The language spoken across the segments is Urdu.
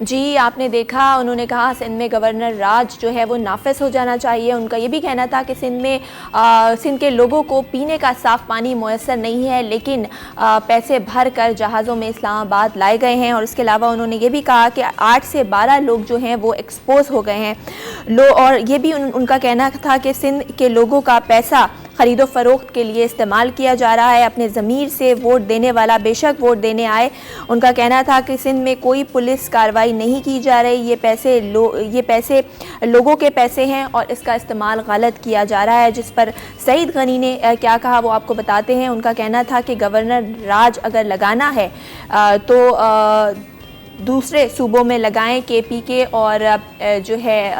جی آپ نے دیکھا انہوں نے کہا سندھ میں گورنر راج جو ہے وہ نافذ ہو جانا چاہیے. ان کا یہ بھی کہنا تھا کہ سندھ کے لوگوں کو پینے کا صاف پانی میسر نہیں ہے, لیکن پیسے بھر کر جہازوں میں اسلام آباد لائے گئے ہیں. اور اس کے علاوہ انہوں نے یہ بھی کہا کہ 8 سے 12 لوگ جو ہیں وہ ایکسپوز ہو گئے ہیں. اور یہ بھی ان کا کہنا تھا کہ سندھ کے لوگوں کا پیسہ خرید و فروخت کے لیے استعمال کیا جا رہا ہے. اپنے ضمیر سے ووٹ دینے والا بے شک ووٹ دینے آئے. ان کا کہنا تھا کہ سندھ میں کوئی پولیس کارروائی نہیں کی جا رہی, یہ پیسے لوگوں کے پیسے ہیں اور اس کا استعمال غلط کیا جا رہا ہے. جس پر سعید غنی نے کیا کہا وہ آپ کو بتاتے ہیں. ان کا کہنا تھا کہ گورنر راج اگر لگانا ہے تو دوسرے صوبوں میں لگائیں, کے پی کے اور جو ہے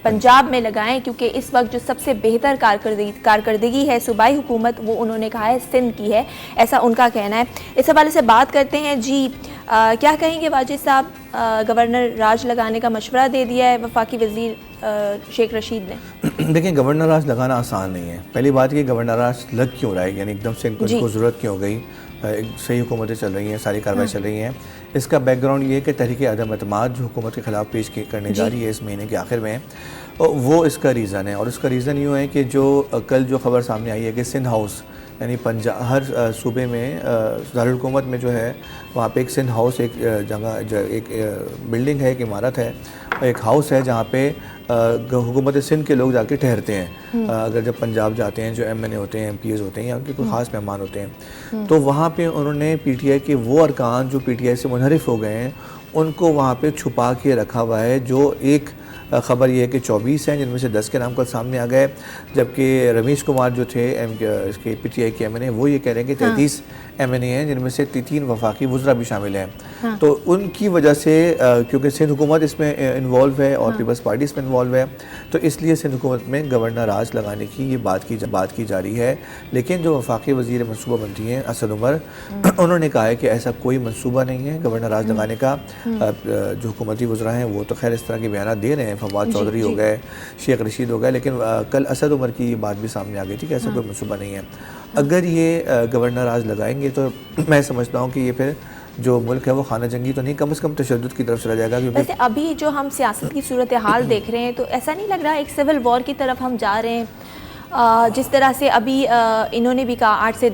پنجاب میں لگائیں, کیونکہ اس وقت جو سب سے بہتر کارکردگی ہے صوبائی حکومت وہ انہوں نے کہا ہے سندھ کی ہے, ایسا ان کا کہنا ہے. اس حوالے سے بات کرتے ہیں. جی کیا کہیں گے واجد صاحب, گورنر راج لگانے کا مشورہ دے دیا ہے وفاقی وزیر شیخ رشید نے؟ دیکھیں گورنر راج لگانا آسان نہیں ہے. پہلی بات یہ گورنر راج لگ کیوں رہا ہے, یعنی ایک دم سے ان کو ضرورت کیوں ہو گئی. صحیح حکومتیں چل رہی ہیں, ساری کارروائی چل رہی ہیں. اس کا بیک گراؤنڈ یہ ہے کہ تحریک عدم اعتماد جو حکومت کے خلاف پیش کرنے جا رہی ہے اس مہینے کے آخر میں, وہ اس کا ریزن ہے. اور اس کا ریزن یوں ہے کہ جو کل جو خبر سامنے آئی ہے کہ سندھ ہاؤس یعنی ہر صوبے میں دارالحکومت میں جو ہے وہاں پہ ایک سندھ ہاؤس, ایک جگہ ایک بلڈنگ ہے, ایک عمارت ہے, ایک ہاؤس ہے جہاں پہ حکومت سندھ کے لوگ جا کے ٹھہرتے ہیں. اگر جب پنجاب جاتے ہیں جو ایم این اے ہوتے ہیں, ایم پی ایز ہوتے ہیں یا ان کے کوئی خاص مہمان ہوتے ہیں, تو وہاں پہ انہوں نے پی ٹی آئی کے وہ ارکان جو پی ٹی آئی سے منحرف ہو گئے ہیں ان کو وہاں پہ چھپا کے رکھا ہوا ہے. جو ایک خبر یہ ہے کہ 24 ہیں جن میں سے 10 کے نام کل سامنے آ گئے, جبکہ رمیش کمار جو تھے اس کے پی ٹی آئی کے ایم این اے وہ یہ کہہ رہے ہیں کہ 33 ایم این اے ہیں جن میں سے 3 وفاقی وزراء بھی شامل ہیں. تو ان کی وجہ سے کیونکہ سندھ حکومت اس میں انوالو ہے اور پیپلز پارٹی اس میں انوالو ہے, تو اس لیے سندھ حکومت میں گورنر راج لگانے کی یہ بات کی جا رہی ہے. لیکن جو وفاقی وزیر منصوبہ بندی ہیں اسد عمر, انہوں نے کہا ہے کہ ایسا کوئی منصوبہ نہیں ہے گورنر راج لگانے کا. جو حکومتی وزراء ہیں وہ تو خیر اس طرح کے بیانات دے رہے ہیں, فواد چودھری ہو گئے, شیخ رشید ہو گئے, لیکن کل اسد عمر کی بات بھی سامنے آ گئی تھی کہ ایسا کوئی منصوبہ نہیں ہے. اگر یہ گورنر راج لگائیں گے تو میں سمجھتا ہوں کہ یہ پھر جو ملک ہے وہ خانہ جنگی تو نہیں, کم از کم تشدد کی طرف چلا جائے گا. ویسے ابھی جو ہم سیاست کی صورتحال دیکھ رہے ہیں تو ایسا نہیں لگ رہا ایک سول وار کی طرف ہم جا رہے ہیں؟ جس طرح سے ابھی انہوں نے بھی کہا 8 سے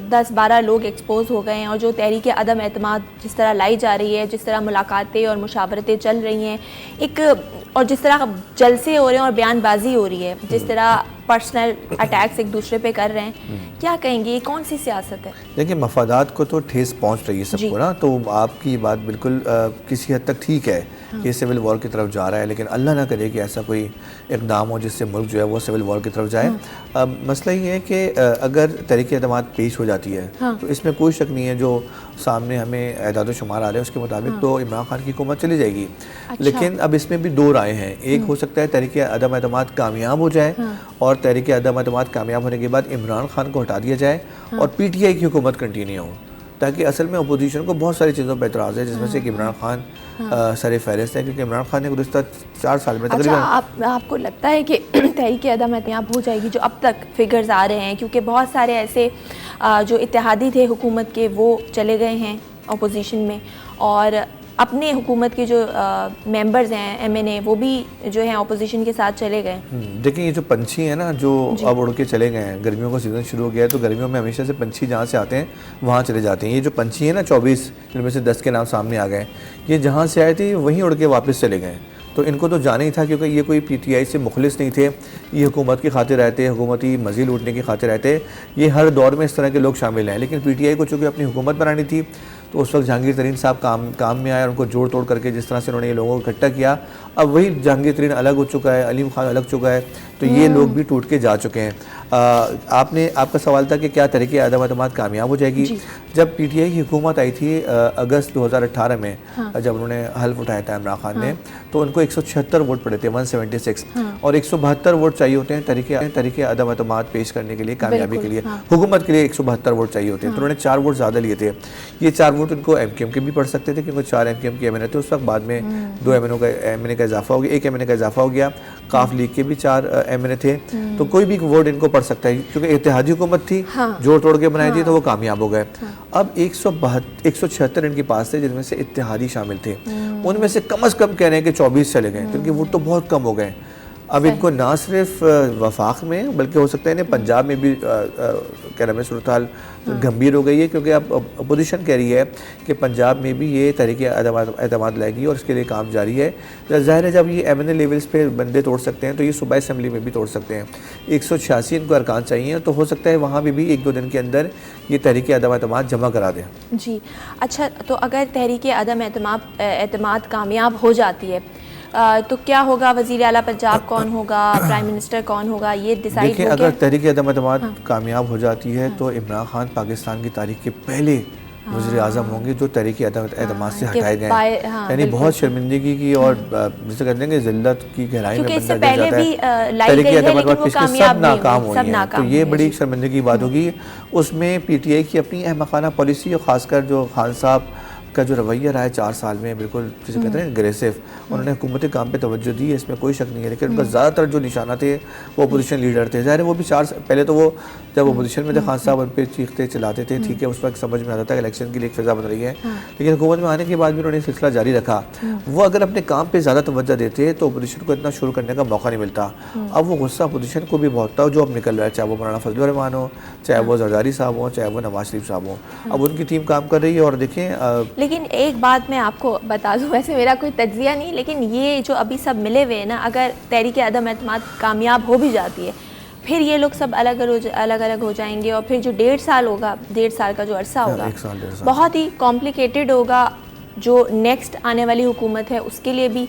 10-12 لوگ ایکسپوز ہو گئے ہیں, اور جو تحریک عدم اعتماد جس طرح لائی جا رہی ہے, جس طرح ملاقاتیں اور مشاورتیں چل رہی ہیں, اور جس طرح جلسے ہو رہے ہیں اور بیان بازی ہو رہی ہے, جس طرح پرسنل اٹیکس ایک دوسرے پہ کر رہے ہیں, کیا کہیں گے یہ کون سی سیاست ہے؟ دیکھیں مفادات کو تو ٹھیس پہنچ رہی ہے سب کو نا, تو آپ کی بات بالکل کسی حد تک ٹھیک ہے کہ سول وار کی طرف جا رہا ہے, لیکن اللہ نہ کرے کہ ایسا کوئی اقدام ہو جس سے ملک جو ہے وہ سول وار کی طرف جائے. مسئلہ یہ ہے کہ اگر تحریک اعتماد پیش ہو جاتی ہے تو اس میں کوئی شک نہیں ہے, جو سامنے ہمیں اعداد و شمار آ رہے ہیں اس کے مطابق تو عمران خان کی حکومت چلی جائے گی. لیکن اب اس میں بھی 2 رائے ہیں. ایک ہو سکتا ہے تحریک عدم اعتماد کامیاب ہو جائے اور تحریک عدم اعتماد کامیاب ہونے کے بعد عمران خان کو ہٹا دیا جائے اور پی ٹی آئی کی حکومت کنٹینیو ہو, تاکہ اصل میں اپوزیشن کو بہت ساری چیزوں پہ اعتراض ہے, جس میں سے ایک عمران خان سر فہرست ہے, کیونکہ عمران خان نے گزشتہ 4 سال میں تقریباً. آپ کو لگتا ہے کہ تحریک عدم اعتماد ہو جائے گی جو اب تک فگرز آ رہے ہیں, کیونکہ بہت سارے ایسے جو اتحادی تھے حکومت کے وہ چلے گئے ہیں اپوزیشن میں, اور اپنے حکومت کے جو ممبرز ہیں ایم این اے وہ بھی جو ہیں اپوزیشن کے ساتھ چلے گئے. دیکھیں یہ جو پنچھی ہیں نا جو اب اڑ کے چلے گئے ہیں, گرمیوں کا سیزن شروع ہو گیا ہے تو گرمیوں میں ہمیشہ سے پنچھی جہاں سے آتے ہیں وہاں چلے جاتے ہیں. یہ جو پنچھی ہیں نا 24 جن میں سے 10 کے نام سامنے آ گئے, یہ جہاں سے آئے تھے وہیں اڑ کے واپس چلے گئے. تو ان کو تو جانا ہی تھا, کیونکہ یہ کوئی پی ٹی آئی سے مخلص نہیں تھے, یہ حکومت کی خاطر رہتے, حکومتی مزید لوٹنے کی خاطر رہتے. یہ ہر دور میں اس طرح کے لوگ شامل ہیں, لیکن پی ٹی آئی کو چونکہ اپنی حکومت بنانی تھی تو اس وقت جہانگیر ترین صاحب کام میں آئے اور ان کو جوڑ توڑ کر کے جس طرح سے انہوں نے یہ لوگوں کو اکٹھا کیا, اب وہی جہانگیر ترین الگ ہو چکا ہے, علیم خان الگ چکا ہے, تو یہ لوگ بھی ٹوٹ کے جا چکے ہیں. آپ کا سوال تھا کہ کیا تحریک عدم اعتماد کامیاب ہو جائے گی؟ جب پی ٹی آئی کی حکومت آئی تھی اگست 2018 میں, جب انہوں نے حلف اٹھایا تھا عمران خان نے, تو ان کو 176 ووٹ پڑے تھے 176, اور 172 ووٹ چاہیے ہوتے ہیں تحریک عدم اعتماد پیش کرنے کے لیے, کامیابی کے لیے. حکومت کے لیے 172 ووٹ چاہیے ہوتے ہیں, تو انہوں نے 4 ووٹ زیادہ لیے تھے. یہ 4 ووٹ ان کو ایم کیو ایم کے بھی پڑ سکتے تھے, کیونکہ 4 ایم کیو ایم کے ایم این اے تھے اس وقت. بعد میں 2 ایم این اے کا اضافہ ہو گیا, 1 ایم این اے کا اضافہ ہو گیا, قاف لیگ کے بھی 4 ایم این اے تھے, تو کوئی بھی ووٹ ان کو پڑ سکتا ہے, کیونکہ اتحادی حکومت تھی, جوڑ توڑ کے بنائی تھی, تو وہ کامیاب ہو گئے. اب 176 ان کے پاس تھے جن میں سے اتحادی شامل تھے, ان میں سے کم از کم کہہ رہے ہیں کہ 24 چلے گئے، کیونکہ وہ تو بہت کم ہو گئے. اب ان کو نہ صرف وفاق میں بلکہ ہو سکتا ہے انہیں پنجاب میں بھی کہہ رہے ہیں صورتحال گمبھیر ہو گئی ہے، کیونکہ اب اپوزیشن کہہ رہی ہے کہ پنجاب میں بھی یہ تحریک اعتماد لائے گی اور اس کے لیے کام جاری ہے. ظاہر ہے جب یہ ایم این اے لیولز پہ بندے توڑ سکتے ہیں تو یہ صوبائی اسمبلی میں بھی توڑ سکتے ہیں. 186 ان کو ارکان چاہیے، تو ہو سکتا ہے وہاں بھی 1-2 دن کے اندر یہ تحریک عدم اعتماد جمع کرا دیں. جی اچھا، تو اگر تحریک عدم اعتماد کامیاب ہو جاتی ہے تو کیا ہوگا؟ وزیر اعلیٰ پنجاب کون ہوگا، پرائم منسٹر کون ہوگا، یہ ڈیسائیڈ دیکھیں ہو اگر گیا؟ تحریک عدم اعتماد کامیاب ہو جاتی ہے تو عمران خان پاکستان کی تاریخ کے پہلے وزیر اعظم ہوں گے جو تحریک عدم اعتماد سے ہٹائے گئے ہیں. یعنی بہت شرمندگی کی اور جسے کہتے ہیں کہ ذلت کی گہرائی میں بندہ گر جاتا ہے. تحریک عدم اعتماد پچھلے سب ناکام ہوئی ہیں، تو یہ بڑی شرمندگی کی بات ہوگی. اس میں پی ٹی آئی کی اپنی احمقانہ پالیسی اور خاص کر جو خان صاحب کا جو رویہ رہا ہے 4 سال میں بالکل جسے کہتے ہیں اگریسو، انہوں نے حکومتی کام پہ توجہ دی ہے، اس میں کوئی شک نہیں ہے. لیکن ان کا زیادہ تر جو نشانہ تھے وہ اپوزیشن لیڈر تھے. ظاہر ہے وہ بھی 4 سال پہلے تو وہ جب اپوزیشن میں تھے خان صاحب ان پہ چیختے چلاتے تھے، ٹھیک ہے اس وقت سمجھ میں آتا تھا کہ الیکشن کے لیے ایک فضا بن رہی ہے. لیکن حکومت میں آنے کے بعد بھی انہوں نے سلسلہ جاری رکھا. وہ اگر اپنے کام پہ زیادہ توجہ دیتے تو اپوزیشن کو اتنا شروع کرنے کا موقع نہیں ملتا. اب وہ غصہ اپوزیشن کو بھی بہت تھا جو اب نکل رہا ہے، چاہے وہ مولانا فضل الرحمان ہو، چاہے وہ زرداری صاحب ہوں، چاہے وہ نواز شریف صاحب ہوں. اب ان کی ٹیم کام کر رہی ہے. اور دیکھیں لیکن ایک بات میں آپ کو بتا دوں، ویسے میرا کوئی تجزیہ نہیں، لیکن یہ جو ابھی سب ملے ہوئے ہیں نا، اگر تحریک عدم اعتماد کامیاب ہو بھی جاتی ہے پھر یہ لوگ سب الگ الگ ہو جائیں گے، اور پھر جو 1.5 سال ہوگا، 1.5 سال کا جو عرصہ ہوگا 1 سال 1.5 سال بہت ہی کمپلیکیٹڈ ہوگا، جو نیکسٹ آنے والی حکومت ہے اس کے لیے بھی،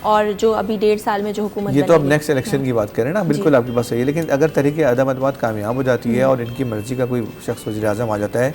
اور جو ابھی 1.5 سال میں جو حکومت یہ تو اب بنے گی. نیکسٹ الیکشن کی بات کریں نا، بالکل آپ کی بات صحیح ہے. لیکن اگر تحریک عدم اعتماد کامیاب ہو جاتی ہے اور ان کی مرضی کا کوئی شخص وزیر اعظم آ جاتا ہے،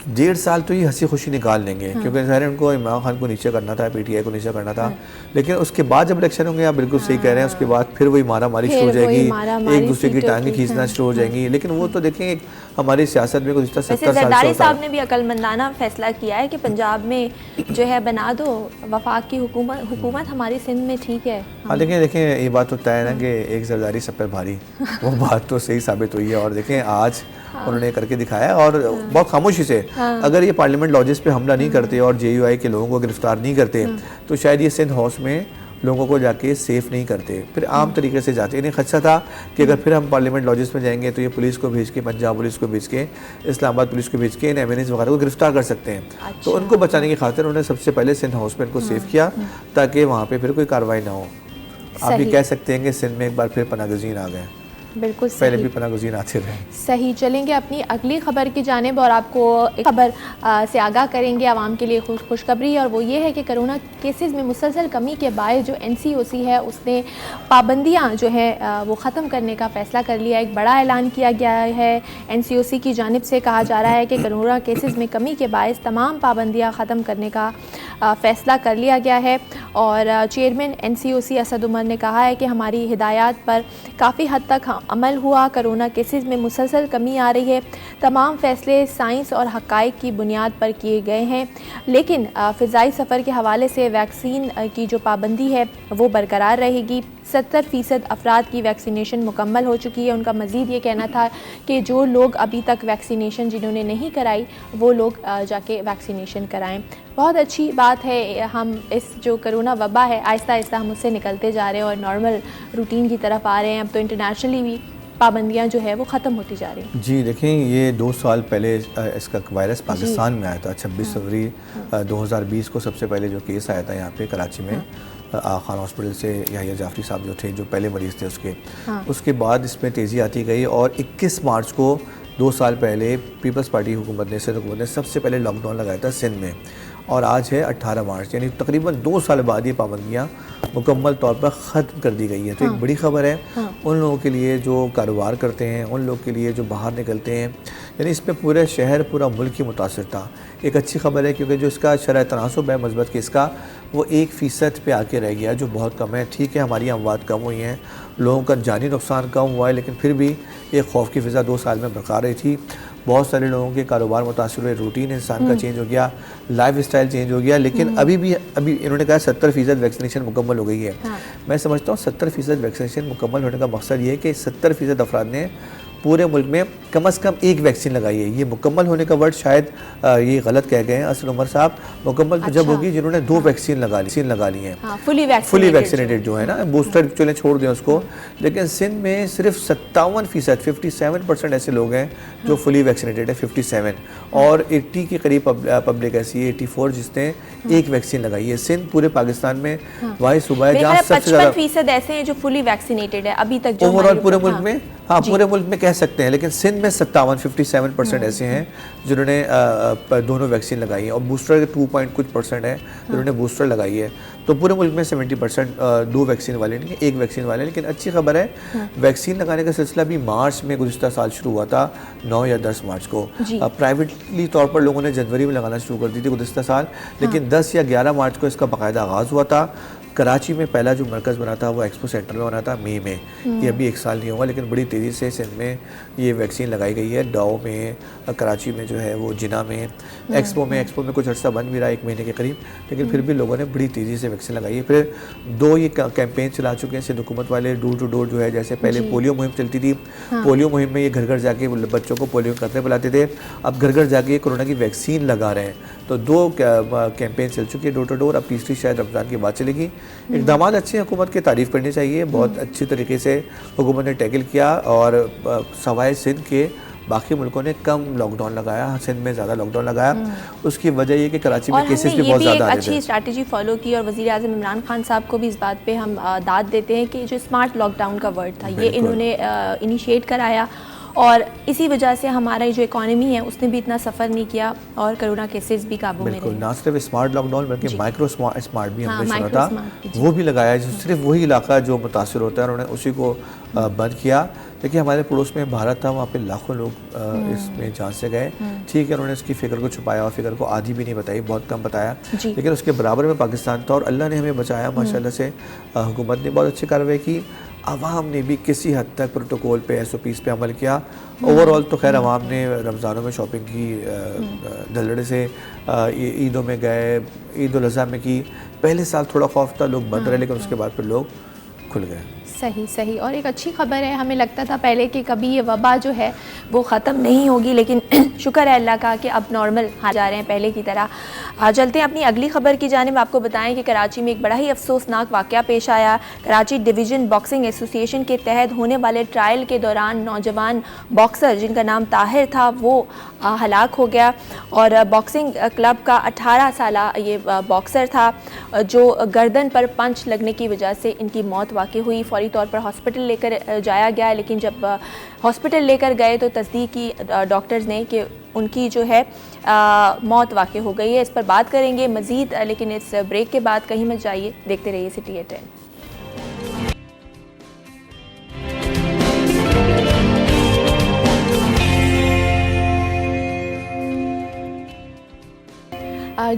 1.5 سال تو یہ ہنسی خوشی نکال لیں گے، کیونکہ ظاہر ہے ان کو عمران خان کو نیچے کرنا تھا، پی ٹی آئی کو نیچے کرنا تھا. لیکن اس کے بعد جب الیکشن ہوں گے، آپ بالکل صحیح کہہ رہے ہیں، اس کے بعد پھر وہی مارا ماری شروع ہو جائے گی، ایک دوسرے کی ٹانگیں کھینچنا شروع ہو جائیں گی. لیکن وہ تو دیکھیں ہماری سیاست میں گزشتہ 70 سال سے زرداری ہوتا صاحب ہے. نے بھی عقل مندانہ فیصلہ کیا ہے کہ پنجاب میں جو ہے بنا دو وفاق کی حکومت، ہماری سندھ میں ٹھیک ہے. ہاں دیکھیں یہ بات تو طے ہے نا کہ ایک زرداری سب پہ بھاری، وہ بات تو صحیح ثابت ہوئی ہے. اور دیکھیں آج انہوں نے کر کے دکھایا اور بہت خاموشی سے. اگر یہ پارلیمنٹ لاجز پہ حملہ نہیں کرتے اور جے یو آئی کے لوگوں کو گرفتار نہیں کرتے تو شاید یہ سندھ ہاؤس میں لوگوں کو جا کے سیف نہیں کرتے، پھر عام طریقے سے جاتے. انہیں خدشہ تھا کہ اگر پھر ہم پارلیمنٹ لاجز میں جائیں گے تو یہ پولیس کو بھیج کے، پنجاب پولیس کو بھیج کے، اسلام آباد پولیس کو بھیج کے ان ایونیز وغیرہ کو گرفتار کر سکتے ہیں. تو ان کو بچانے کی خاطر انہوں نے سب سے پہلے سندھ ہاؤس میں ان کو سیف کیا تاکہ وہاں پہ پھر کوئی کارروائی نہ ہو. آپ یہ کہہ سکتے ہیں کہ سندھ میں ایک بار پھر پناہ گزین آ گئے. بالکل پہلے بھی پناہ گزین آتے رہے. صحیح. چلیں گے اپنی اگلی خبر کی جانب اور آپ کو ایک خبر سے آگاہ کریں گے عوام کے لیے خوشخبری، اور وہ یہ ہے کہ کرونا کیسز میں مسلسل کمی کے باعث جو NCOC ہے اس نے پابندیاں جو ہے وہ ختم کرنے کا فیصلہ کر لیا. ایک بڑا اعلان کیا گیا ہے NCOC کی جانب سے. کہا جا رہا ہے کہ کرونا کیسز میں کمی کے باعث تمام پابندیاں ختم کرنے کا فیصلہ کر لیا گیا ہے. اور چیئرمین NCOC اسد عمر نے کہا ہے کہ ہماری ہدایات پر کافی حد تک عمل ہوا، کرونا کیسز میں مسلسل کمی آ رہی ہے، تمام فیصلے سائنس اور حقائق کی بنیاد پر کیے گئے ہیں، لیکن فضائی سفر کے حوالے سے ویکسین کی جو پابندی ہے وہ برقرار رہے گی. 70% افراد کی ویکسینیشن مکمل ہو چکی ہے. ان کا مزید یہ کہنا تھا کہ جو لوگ ابھی تک ویکسینیشن جنہوں نے نہیں کرائی وہ لوگ جا کے ویکسینیشن کرائیں. بہت اچھی بات ہے. ہم اس جو کرونا وبا ہے آہستہ آہستہ ہم اس سے نکلتے جا رہے ہیں اور نارمل روٹین کی طرف آ رہے ہیں. اب تو انٹرنیشنلی بھی پابندیاں جو ہے وہ ختم ہوتی جا رہی ہیں. جی دیکھیں یہ 2 سال پہلے اس کا وائرس پاکستان میں آیا تھا. 26 فروری 2020 کو سب سے پہلے جو کیس آیا تھا یہاں پہ کراچی میں آغا خان ہاسپٹل سے یحییٰ جعفری صاحب جو تھے جو پہلے مریض تھے اس کے بعد اس میں تیزی آتی گئی اور 21 مارچ کو 2 سال پہلے پیپلز پارٹی حکومت نے سندھ حکومت نے سب سے پہلے لاک ڈاؤن لگایا تھا سندھ میں. اور آج ہے 18 مارچ یعنی تقریباً 2 سال بعد یہ پابندیاں مکمل طور پر ختم کر دی گئی ہیں. تو ایک بڑی خبر ہے ان لوگوں کے لیے جو کاروبار کرتے ہیں، ان لوگوں کے لیے جو باہر نکلتے ہیں. یعنی اس میں پورے شہر پورا ملک ہی متاثر تھا. ایک اچھی خبر ہے کیونکہ جو اس کا شرح تناسب ہے مثبت کیس کا وہ 1% پہ آ کے رہ گیا جو بہت کم ہے. ٹھیک ہے ہماری اموات کم ہوئی ہیں، لوگوں کا جانی نقصان کم ہوا ہے، لیکن پھر بھی ایک خوف کی فضا 2 سال میں برقرار رہی تھی. بہت سارے لوگوں کے کاروبار متاثر ہوئے، روٹین انسان کا چینج ہو گیا، لائف اسٹائل چینج ہو گیا. لیکن ابھی انہوں نے کہا 70% ویکسینیشن مکمل ہو گئی ہے. میں سمجھتا ہوں 70% ویکسینیشن مکمل ہونے کا مقصد یہ ہے کہ 70% افراد نے پورے ملک میں کم از کم ایک ویکسین لگائی ہے. یہ مکمل ہونے کا ورڈ شاید یہ غلط کہہ گئے ہیں اسد عمر صاحب. مکمل تو جب ہوگی جنہوں نے 2 ویکسین لگا لی ہیں, فلی ویکسینیٹڈ جو ہے نا, بوسٹر چلیں چھوڑ دیں اس کو. لیکن سندھ میں صرف 57%, 57% ایسے لوگ ہیں جو فلی ویکسینیٹڈ ہے, 57, اور 80 کے قریب پبلک ایسی ہے 84 جس نے ایک ویکسین لگائی ہے. سندھ پورے پاکستان میں واحد صوبہ ہے جہاں سب سے زیادہ 55% ایسے ہیں جو فلی ویکسینیٹڈ ہے ابھی تک جو اوور آل پورے ملک میں. ہاں پورے ملک میں کہہ سکتے ہیں, لیکن سندھ میں 57% ایسے ہیں جنہوں نے دونوں ویکسین لگائی ہیں, اور بوسٹر کے 2% ہے جنہوں نے بوسٹر لگائی ہے. تو پورے ملک میں 70% 2 ویکسین والے نہیں, 1 ویکسین والے. لیکن اچھی خبر ہے, ویکسین لگانے کا سلسلہ بھی مارچ میں گزشتہ سال شروع ہوا تھا, 9 یا 10 مارچ کو. پرائیویٹلی طور پر لوگوں نے جنوری میں لگانا شروع کر دی تھی گزشتہ سال, لیکن 10 یا 11 مارچ کو اس کا باقاعدہ آغاز ہوا تھا. کراچی میں پہلا جو مرکز بنا تھا وہ ایکسپو سینٹر میں بنا تھا مئی میں. یہ ابھی 1 سال نہیں ہوگا, لیکن بڑی تیزی سے سندھ میں یہ ویکسین لگائی گئی ہے. ڈاؤ میں, کراچی میں جو ہے وہ جناح میں, ایکسپو میں کچھ عرصہ بند بھی رہا 1 مہینے کے قریب, لیکن پھر بھی لوگوں نے بڑی تیزی سے ویکسین لگائی ہے. پھر 2 یہ کیمپین چلا چکے ہیں سندھ حکومت والے, ڈور ٹو ڈور جو ہے. جیسے پہلے پولیو مہم چلتی تھی, پولیو مہم میں یہ گھر گھر جا کے بچوں کو پولیو قطرے پلاتے تھے, اب گھر گھر جا کے کورونا کی ویکسین لگا رہے ہیں. تو 2 کیمپین چل چکی ہے ڈور ٹو ڈور, اب تیسری شاید رمضان کے بعد چلے گی. اقدامات اچھے حکومت کی تعریف کرنی چاہیے, بہت اچھی طریقے سے حکومت نے ٹیکل کیا, اور سوائے سندھ کے باقی ملکوں نے کم لاک ڈاؤن لگایا, سندھ میں زیادہ لاک ڈاؤن لگایا. اس کی وجہ یہ کہ کراچی میں کیسز بھی بہت زیادہ آ رہے تھے. اچھی اسٹریٹجی فالو کی, اور وزیر اعظم عمران خان صاحب کو بھی اس بات پہ ہم داد دیتے ہیں کہ جو اسمارٹ لاک ڈاؤن کا ورڈ تھا یہ انہوں نے انیشیٹ کرایا, اور اسی وجہ سے ہمارا جو اکانومی ہے اس نے بھی اتنا سفر نہیں کیا, اور کرونا کیسز بھی قابو میں رہے. بالکل, نہ صرف اسمارٹ لاک ڈاؤن بلکہ مائکرو اسمارٹ بھی ہم نے سنا تھا, وہ بھی لگایا. صرف وہی علاقہ جو متاثر ہوتا ہے انہوں نے اسی کو بند کیا. دیکھیے ہمارے پڑوس میں بھارت تھا, وہاں پہ لاکھوں لوگ اس میں جان سے گئے. ٹھیک ہے, انہوں نے اس کی فکر کو چھپایا, اور فکر کو آدھی بھی نہیں بتائی, بہت کم بتایا, لیکن اس کے برابر میں پاکستان تھا, اور اللہ نے ہمیں بچایا ماشاءاللہ سے. حکومت نے بہت اچھی کارروائی کی, عوام نے بھی کسی حد تک پروٹوکول پہ, SOPs پہ عمل کیا. اوور آل تو خیر عوام نے رمضانوں میں شاپنگ کی, دھڑلے سے عیدوں میں گئے, عید الاضحیٰ میں کی. پہلے سال تھوڑا خوف تھا, لوگ بند رہے, لیکن اس کے بعد پھر لوگ کھل گئے. صحیح. اور ایک اچھی خبر ہے, ہمیں لگتا تھا پہلے کہ کبھی یہ وبا جو ہے وہ ختم نہیں ہوگی, لیکن شکر ہے اللہ کا کہ اب نارمل جا رہے ہیں پہلے کی طرح. چلتے ہیں اپنی اگلی خبر کی جانب. آپ کو بتائیں کہ کراچی میں ایک بڑا ہی افسوسناک واقعہ پیش آیا. کراچی ڈویژن باکسنگ ایسوسی ایشن کے تحت ہونے والے ٹرائل کے دوران نوجوان باکسر جن کا نام طاہر تھا وہ ہلاک ہو گیا, اور باکسنگ کلب کا 18 سالہ یہ باکسر تھا جو گردن پر پنچ لگنے کی وجہ سے ان کی موت واقع ہوئی. فوری طور پر ہاسپٹل لے کر جایا گیا, لیکن جب ہاسپٹل لے کر گئے تو تصدیق کی ڈاکٹرز نے کہ ان کی جو ہے موت واقع ہو گئی ہے. اس پر بات کریں گے مزید, لیکن اس بریک کے بعد کہیں مت جائیے, دیکھتے رہیے سٹی 10.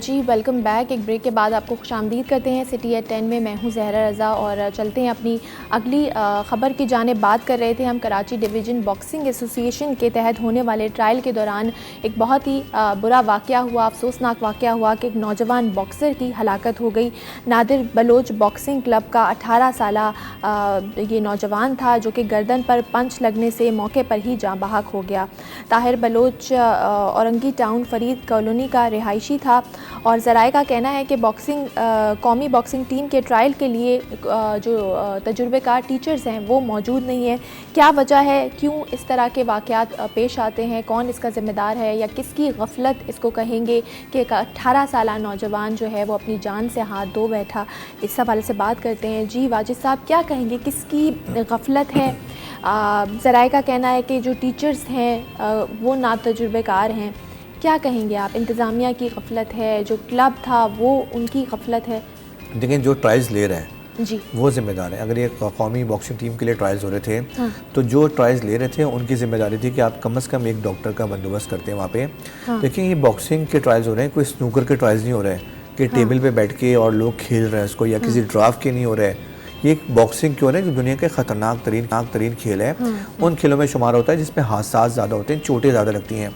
جی ویلکم بیک. ایک بریک کے بعد آپ کو خوش آمدید کرتے ہیں سٹی ایٹ 10 میں. میں ہوں زہرا رضا, اور چلتے ہیں اپنی اگلی خبر کی جانب. بات کر رہے تھے ہم کراچی ڈویژن باکسنگ ایسوسی ایشن کے تحت ہونے والے ٹرائل کے دوران ایک بہت ہی برا واقعہ ہوا, افسوسناک واقعہ ہوا کہ ایک نوجوان باکسر کی ہلاکت ہو گئی. نادر بلوچ باکسنگ کلب کا 18 سالہ یہ نوجوان تھا جو کہ گردن پر پنچ لگنے سے موقع پر ہی جاں بحق ہو گیا. طاہر بلوچ اورنگی ٹاؤن فرید کالونی کا رہائشی تھا, اور ذرائع کا کہنا ہے کہ قومی باکسنگ ٹیم کے ٹرائل کے لیے جو تجربے کار ٹیچرز ہیں وہ موجود نہیں ہیں. کیا وجہ ہے, کیوں اس طرح کے واقعات پیش آتے ہیں, کون اس کا ذمہ دار ہے, یا کس کی غفلت اس کو کہیں گے کہ ایک 18 سالہ نوجوان جو ہے وہ اپنی جان سے ہاتھ دھو بیٹھا. اس حوالے سے بات کرتے ہیں. جی واجد صاحب, کیا کہیں گے, کس کی غفلت ہے؟ ذرائع کا کہنا ہے کہ جو ٹیچرز ہیں وہ ناتجربے کار ہیں. کیا کہیں گے آپ, انتظامیہ کی غفلت ہے, جو کلب تھا وہ ان کی غفلت ہے؟ لیکن جو ٹرائلز لے رہے ہیں جی وہ ذمہ دار ہیں. اگر یہ قومی باکسنگ ٹیم کے لیے ٹرائلز ہو رہے تھے تو جو ٹرائلز لے رہے تھے ان کی ذمہ داری تھی کہ آپ کم از کم ایک ڈاکٹر کا بندوبست کرتے ہیں وہاں پہ. لیکن یہ باکسنگ کے ٹرائلز ہو رہے ہیں, کوئی سنوکر کے ٹرائلز نہیں ہو رہے ہیں کہ ٹیبل پہ بیٹھ کے اور لوگ کھیل رہے ہیں اس کو, یا کسی ڈرافٹ کے نہیں ہو رہے. یہ باکسنگ کیوں ہے جو دنیا کے خطرناک ترین کھیل ہے, ان کھیلوں میں شمار ہوتا ہے جس میں حادثات زیادہ ہوتے ہیں, چوٹیں زیادہ لگتی ہیں.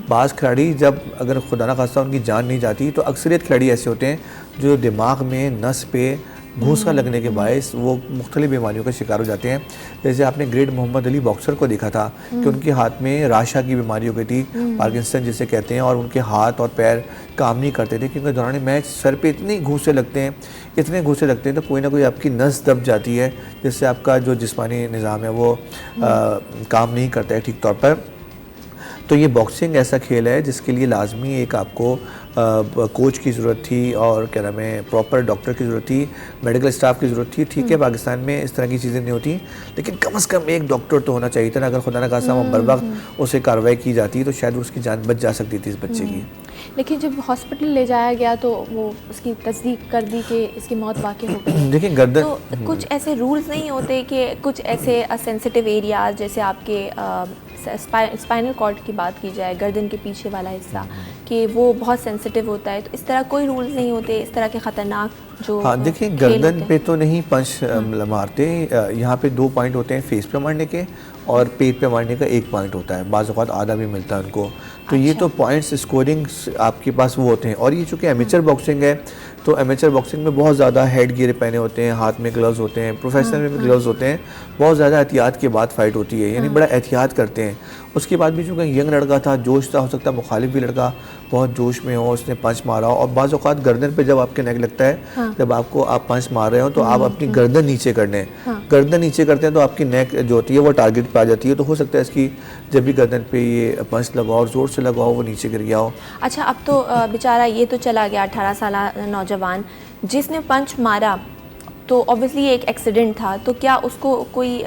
بعض کھلاڑی جب اگر خدا نخواستہ ان کی جان نہیں جاتی تو اکثریت کھلاڑی ایسے ہوتے ہیں جو دماغ میں نس پہ گھوسا لگنے کے باعث وہ مختلف بیماریوں کا شکار ہو جاتے ہیں. جیسے آپ نے گریٹ محمد علی باکسر کو دیکھا تھا کہ ان کے ہاتھ میں راشا کی بیماری ہو گئی تھی, پارکنسن جسے کہتے ہیں, اور ان کے ہاتھ اور پیر کام نہیں کرتے تھے کیونکہ دوران میچ سر پہ اتنے گھوسے لگتے ہیں تو کوئی نہ کوئی آپ کی نس دب جاتی ہے جس سے آپ کا جو جسمانی نظام ہے وہ کام نہیں کرتا ہے ٹھیک طور پر. تو یہ باکسنگ ایسا کھیل ہے جس کے لیے لازمی ایک آپ کو کوچ کی ضرورت تھی اور کیا نام ہے پراپر ڈاکٹر کی ضرورت تھی, میڈیکل اسٹاف کی ضرورت تھی. ٹھیک ہے پاکستان میں اس طرح کی چیزیں نہیں ہوتی, لیکن کم از کم ایک ڈاکٹر تو ہونا چاہیے تھا نا. اگر خدا نہ خواستہ وہ بر وقت اسے کارروائی کی جاتی تو شاید اس کی جان بچ جا سکتی تھی اس بچے کی. لیکن جب ہاسپٹل لے جایا گیا تو وہ اس کی تصدیق کر دی کہ اس کی موت واقع ہو گئی. دیکھیں گردن تو کچھ ایسے رولز نہیں ہوتے کہ کچھ ایسے سینسیٹیو ایریاز جیسے آپ کے اسپائنل کارڈ کی بات کی جائے, گردن کے پیچھے والا حصہ, کہ وہ بہت سینسیٹیو ہوتا ہے, تو اس طرح کوئی رولز نہیں ہوتے اس طرح کے خطرناک جو ہاں دیکھیں گردن پہ تو نہیں پنچ مارتے, یہاں پہ 2 پوائنٹ ہوتے ہیں فیس پہ مارنے کے اور پیٹ پہ مارنے کا 1 پوائنٹ ہوتا ہے, بعض اوقات آدھا بھی ملتا ہے ان کو. تو یہ تو پوائنٹس اسکورنگ آپ کے پاس وہ ہوتے ہیں. اور یہ چونکہ ایمیچر باکسنگ ہے تو ایمیچر باکسنگ میں بہت زیادہ ہیڈ گیئر پہنے ہوتے ہیں, ہاتھ میں گلوز ہوتے ہیں, پروفیشنل میں بھی گلوز ہوتے ہیں, بہت زیادہ احتیاط کے بعد فائٹ ہوتی ہے, یعنی بڑا احتیاط کرتے ہیں. اس کے بعد بھی چونکہ ینگ لڑکا تھا, جوش تھا, ہو سکتا ہے مخالف بھی لڑکا بہت جوش میں ہو, اس نے پنچ مارا ہو, اور بعض اوقات گردن پہ جب آپ کے نیک لگتا ہے جب آپ پنچ مار رہے ہو تو آپ اپنی گردن نیچے کرنے, گردن نیچے کرتے ہیں تو آپ کی نیک جو ہوتی ہے وہ ٹارگٹ پہ آ جاتی ہے. تو ہو سکتا ہے اس کی جب بھی گردن پہ یہ پنچ لگاؤ اور زور سے لگاؤ وہ نیچے گر گیا ہو. اچھا اب تو بیچارہ یہ تو چلا گیا 18 سالہ نوجوان جس نے پنچ مارا, تو اوبویسلی ایک ایکسیڈنٹ تھا, تو کیا اس کو کوئی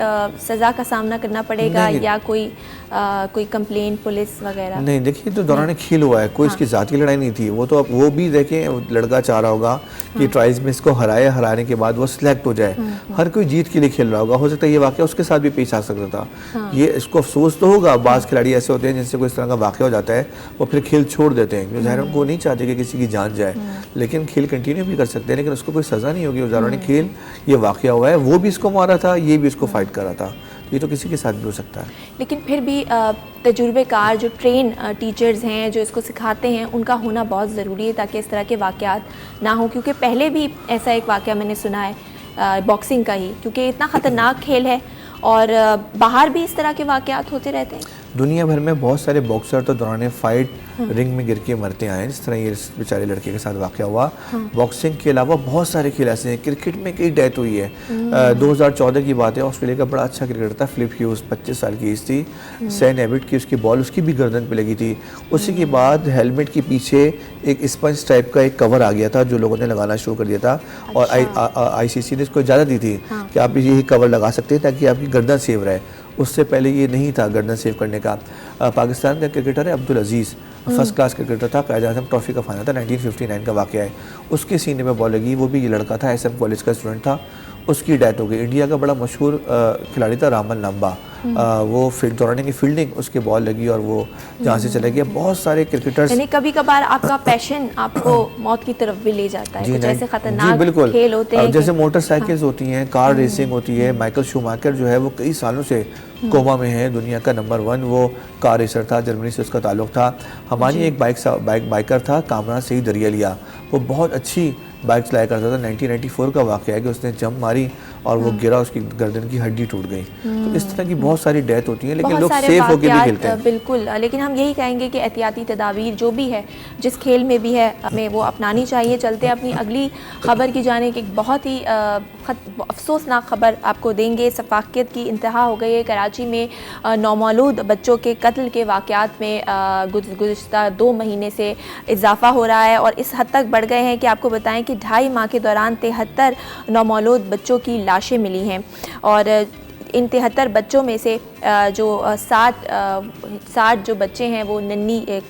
سزا کا سامنا کرنا پڑے گا یا کوئی کمپلین پولیس وغیرہ؟ نہیں دیکھیے تو دوران کھیل ہوا ہے, کوئی اس کی ذاتی لڑائی نہیں تھی. وہ تو وہ بھی دیکھیں لڑکا چاہ رہا ہوگا کہ ٹرائلز میں اس کو ہرانے کے بعد وہ سلیکٹ ہو جائے. ہر کوئی جیت کے لیے کھیل رہا ہوگا, ہو سکتا ہے یہ واقعہ اس کے ساتھ بھی پیش آ سکتا تھا. یہ اس کو افسوس تو ہوگا, بعض کھلاڑی ایسے ہوتے ہیں جن سے کوئی اس طرح کا واقعہ ہو جاتا ہے وہ پھر کھیل چھوڑ دیتے ہیں, ظاہر ان کو نہیں چاہتے کہ کسی کی جان جائے, لیکن کھیل کنٹینیو بھی کر سکتے ہیں, لیکن اس کو کوئی سزا نہیں ہوگی. دوران کھیل یہ واقعہ ہوا ہے, وہ بھی اس کو مارا تھا, یہ بھی اس کو فائٹ کر رہا تھا, یہ تو کسی کے ساتھ بھی ہو سکتا ہے. لیکن پھر بھی تجربے کار جو ٹرین ٹیچرز ہیں جو اس کو سکھاتے ہیں ان کا ہونا بہت ضروری ہے تاکہ اس طرح کے واقعات نہ ہوں, کیونکہ پہلے بھی ایسا ایک واقعہ میں نے سنا ہے باکسنگ کا ہی, کیونکہ اتنا خطرناک کھیل ہے اور باہر بھی اس طرح کے واقعات ہوتے رہتے ہیں. دنیا بھر میں بہت سارے باکسر تو دوران فائٹ رنگ میں گر کے مرتے آئے ہیں, جس طرح یہ بیچارے لڑکے کے ساتھ واقعہ ہوا. باکسنگ کے علاوہ بہت سارے کھیل ایسے ہیں, کرکٹ میں کئی ڈیتھ ہوئی ہے. 2014 کی بات ہے, آسٹریلیا کا بڑا اچھا کرکٹر تھا فلپ ہیوز, 25 سال کی ایج تھی, سین ایبٹ کی اس کی بال اس کی بھی گردن پہ لگی تھی. اسی کے بعد ہیلمٹ کے پیچھے ایک اسپنج ٹائپ کا ایک کور آ گیا تھا جو لوگوں نے لگانا شروع کر دیا تھا, اور آئی سی سی نے اس کو اجازت دی تھی کہ آپ یہی کور لگا سکتے ہیں تاکہ آپ کی گردن سیو رہے. اس سے پہلے یہ نہیں تھا گردن سیو کرنے کا. پاکستان کا کرکٹر ہے عبدالعزیز, فرسٹ کلاس کرکٹر تھا, قائد اعظم ٹرافی کا فائنل تھا, 1959 کا واقعہ ہے. اس کے سینے میں بال لگی, وہ بھی یہ لڑکا تھا, ایس ایم کالج کا اسٹوڈنٹ تھا, اس کی ڈیتھ ہو گئی. انڈیا کا بڑا مشہور کھلاڑی تھا رامن لمبا, وہ دوران کی فیلڈنگ اس کے بال لگی اور وہ جہاں سے چلے گیا. بہت سارے کرکٹرز, یعنی کبھی کبھار آپ کا پیشن آپ کو موت کی طرف بھی لے جاتا ہے, کچھ ایسے خطرناک کھیل ہوتے ہیں جیسے موٹر سائیکلز ہوتی ہیں, کار ریسنگ ہوتی ہے. مائیکل شوماکر جو ہے وہ کئی سالوں سے کوما میں ہے, دنیا کا نمبر 1 وہ کار ریسر تھا, جرمنی سے اس کا تعلق تھا. ہماری ایک بائکر تھا کامران سعید دریالیا, وہ بہت اچھی بائک چلایا کرتا تھا. 1994 کا واقعہ ہے کہ اس نے جمپ ماری اور وہ گرا, اس کی گردن کی ہڈی ٹوٹ گئی. تو اس طرح کی بہت ساری ڈیتھ ہوتی ہیں, لیکن لوگ سیف ہو کے بھی کھیلتے ہیں. بالکل, لیکن ہم یہی کہیں گے کہ احتیاطی تدابیر جو بھی ہے جس کھیل میں بھی ہے ہمیں وہ اپنانی چاہیے. چلتے اپنی اگلی خبر کی جانب, ایک بہت ہی افسوسناک خبر آپ کو دیں گے. سفاکیت کی انتہا ہو گئی ہے. کراچی میں نومولود بچوں کے قتل کے واقعات میں گزشتہ 2 مہینے سے اضافہ ہو رہا ہے, اور اس حد تک بڑھ گئے ہیں کہ آپ کو بتائیں کہ 2.5 ماہ کے دوران 73 نومولود بچوں کی لاشیں ملی ہیں, اور ان 73 بچوں میں سے جو 60 جو بچے ہیں وہ ننھی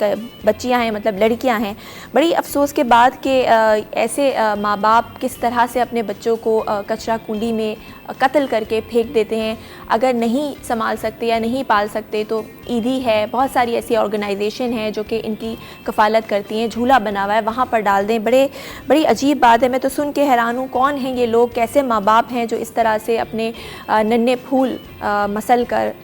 بچیاں ہیں, مطلب لڑکیاں ہیں. بڑی افسوس کے بعد کہ ایسے ماں باپ کس طرح سے اپنے بچوں کو کچرا کنڈی میں قتل کر کے پھینک دیتے ہیں. اگر نہیں سنبھال سکتے یا نہیں پال سکتے تو عیدی ہے, بہت ساری ایسی آرگنائزیشن ہیں جو کہ ان کی کفالت کرتی ہیں. جھولا بنا ہوا ہے, وہاں پر ڈال دیں. بڑی عجیب بات ہے, میں تو سن کے حیران ہوں کون ہیں یہ لوگ, کیسے ماں باپ ہیں جو اس طرح سے اپنے ننھے پھول مسل کر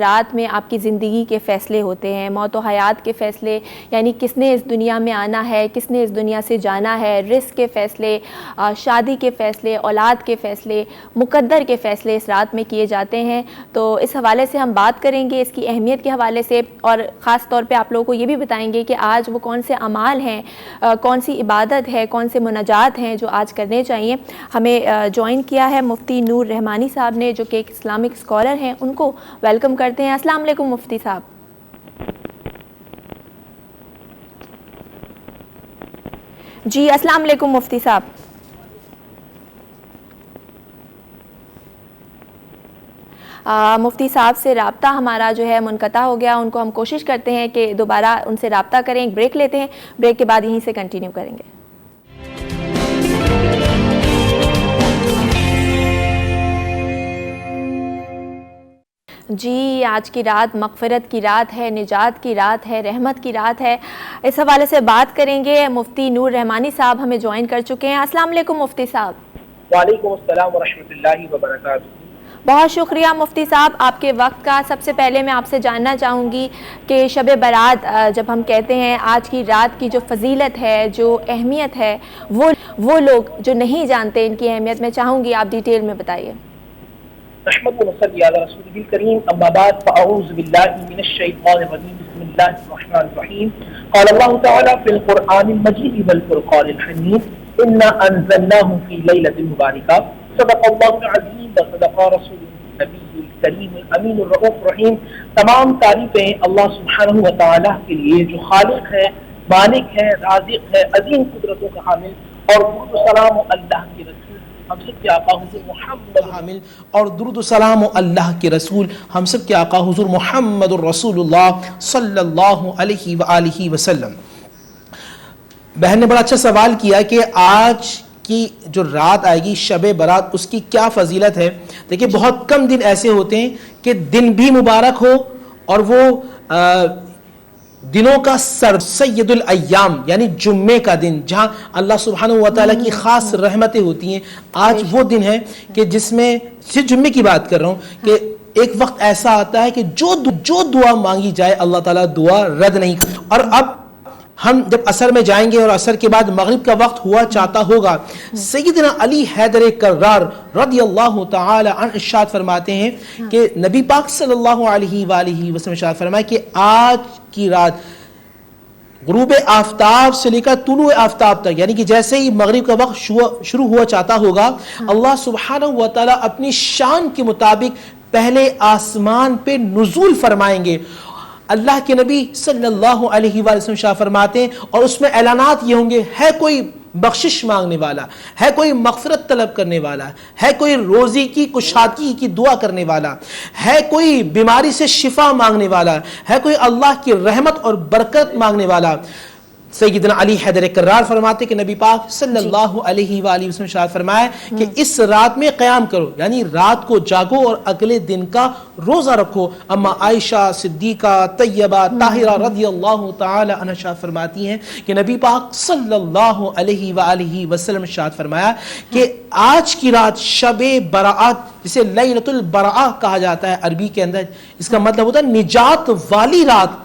رات میں آپ کی زندگی کے فیصلے ہوتے ہیں، موت و حیات کے فیصلے، یعنی کس نے اس دنیا میں آنا ہے، کس نے اس دنیا سے جانا ہے، رزق کے فیصلے، شادی کے فیصلے، اولاد کے فیصلے، مقدر کے فیصلے اس رات میں کیے جاتے ہیں۔ تو اس حوالے سے ہم بات کریں گے، اس کی اہمیت کے حوالے سے، اور خاص طور پہ آپ لوگوں کو یہ بھی بتائیں گے کہ آج وہ کون سے اعمال ہیں، کون سی عبادت ہے، کون سے مناجات ہیں جو آج کرنے چاہیے۔ ہمیں جوائن کیا ہے مفتی نور رحمانی صاحب نے، جو کہ ایک اسلامک اسکالر ہیں، ان کو ویلکم کرتے ہیں۔ السلام علیکم مفتی صاحب۔ جی السلام علیکم مفتی صاحب۔ مفتی صاحب سے رابطہ ہمارا جو ہے منقطع ہو گیا، ان کو ہم کوشش کرتے ہیں کہ دوبارہ ان سے رابطہ کریں۔ ایک بریک لیتے ہیں، بریک کے بعد یہیں سے کنٹینیو کریں گے۔ جی آج کی رات مغفرت کی رات ہے، نجات کی رات ہے، رحمت کی رات ہے۔ اس حوالے سے بات کریں گے، مفتی نور رحمانی صاحب ہمیں جوائن کر چکے ہیں۔ السلام علیکم مفتی صاحب۔ وعلیکم السلام ورحمۃ اللہ وبرکاتہ۔ بہت شکریہ مفتی صاحب آپ کے وقت کا۔ سب سے پہلے میں آپ سے جاننا چاہوں گی کہ شب برات جب ہم کہتے ہیں آج کی رات کی جو فضیلت ہے، جو اہمیت ہے، وہ لوگ جو نہیں جانتے ان کی اہمیت، میں چاہوں گی آپ ڈیٹیل میں بتائیے۔ نحمد و نصلی علی رسول الکریم، اما بعد فاعوذ باللہ من الشیطان الرجیم، بسم اللہ الرحمن الرحیم۔ قال اللہ تعالی فی القرآن المجید والفرقان الحمید، انا انزلناہ فی لیلۃ مبارکہ، صدق اللہ العظیم وصدق رسول النبی الکریم الامین الرؤوف الرحیم۔ تمام تعریفیں اللہ سبحانہ و تعالی کے لیے جو خالق ہے، مالک ہے، رازق ہے، عظیم قدرتوں کا حامل، اور درود و سلام اللہ کے رسول ہم سب کے آقا حضور محمد حامل، اور درود و سلام اللہ کے رسول ہم سب کے آقا حضور محمد الرسول اللہ صلی اللہ علیہ وآلہ وسلم۔ بہن نے بڑا اچھا سوال کیا کہ آج کی جو رات آئے گی شب برات، اس کی کیا فضیلت ہے۔ دیکھیں بہت کم دن ایسے ہوتے ہیں کہ دن بھی مبارک ہو اور وہ دنوں کا سر سید الایام یعنی جمعے کا دن، جہاں اللہ سبحانہ و تعالیٰ کی خاص رحمتیں ہوتی ہیں۔ آج وہ دن ہے کہ جس میں صرف جمعے کی بات کر رہا ہوں کہ ایک وقت ایسا آتا ہے کہ جو دعا مانگی جائے اللہ تعالیٰ دعا رد نہیں کرتا۔ اور اب ہم جب عصر میں جائیں گے اور عصر کے بعد مغرب کا وقت ہوا چاہتا ہوگا، سیدنا علی حیدر کرار رضی اللہ تعالی عنہ ارشاد فرماتے ہیں کہ نبی پاک صلی اللہ علیہ وآلہ وسلم ارشاد فرمائے کہ آج کی رات غروب آفتاب سے لے کر طلوع آفتاب تک، یعنی کہ جیسے ہی مغرب کا وقت شروع ہوا چاہتا ہوگا، اللہ سبحانہ و تعالی اپنی شان کے مطابق پہلے آسمان پہ نزول فرمائیں گے۔ اللہ کے نبی صلی اللہ علیہ وآلہ وسلم شاہ فرماتے ہیں، اور اس میں اعلانات یہ ہوں گے، ہے کوئی بخشش مانگنے والا، ہے کوئی مغفرت طلب کرنے والا، ہے کوئی روزی کی کشادگی کی دعا کرنے والا، ہے کوئی بیماری سے شفا مانگنے والا، ہے کوئی اللہ کی رحمت اور برکت مانگنے والا۔ سیدنا علی حیدر کرار فرماتے کہ نبی پاک صلی اللہ علیہ وآلہ وسلم شاہ فرمایا کہ اس رات میں قیام کرو، یعنی رات کو جاگو اور اگلے دن کا روزہ رکھو۔ اما عائشہ صدیقہ طیبہ طاہرہ رضی اللہ تعالی عنہ شاہ فرماتی ہیں کہ نبی پاک صلی اللہ علیہ وآلہ وسلم شاہ فرمایا کہ آج کی رات شب برات، جسے لیلۃ البراء کہا جاتا ہے عربی کے اندر، اس کا مطلب ہوتا ہے نجات والی رات۔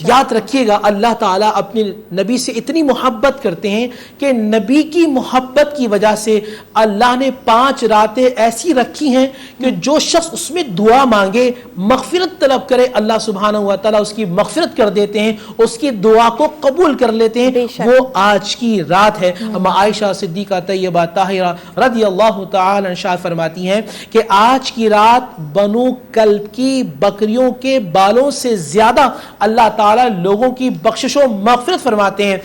یاد رکھیے گا اللہ تعالیٰ اپنے نبی سے اتنی محبت کرتے ہیں کہ نبی کی محبت کی وجہ سے اللہ نے 5 راتیں ایسی رکھی ہیں کہ جو شخص اس میں دعا مانگے، مغفرت طلب کرے، اللہ سبحانہ و تعالیٰ اس کی مغفرت کر دیتے ہیں، اس کی دعا کو قبول کر لیتے ہیں۔ وہ آج کی رات ہے۔ اما عائشہ صدیقہ طیبہ طاہرہ رضی اللہ تعالی عنہا فرماتی ہیں کہ آج کی رات بنو کلب کی بکریوں کے بالوں سے زیادہ اللہ تعالیٰ لوگوں کی بخشش و مغفرت فرماتے ہیں۔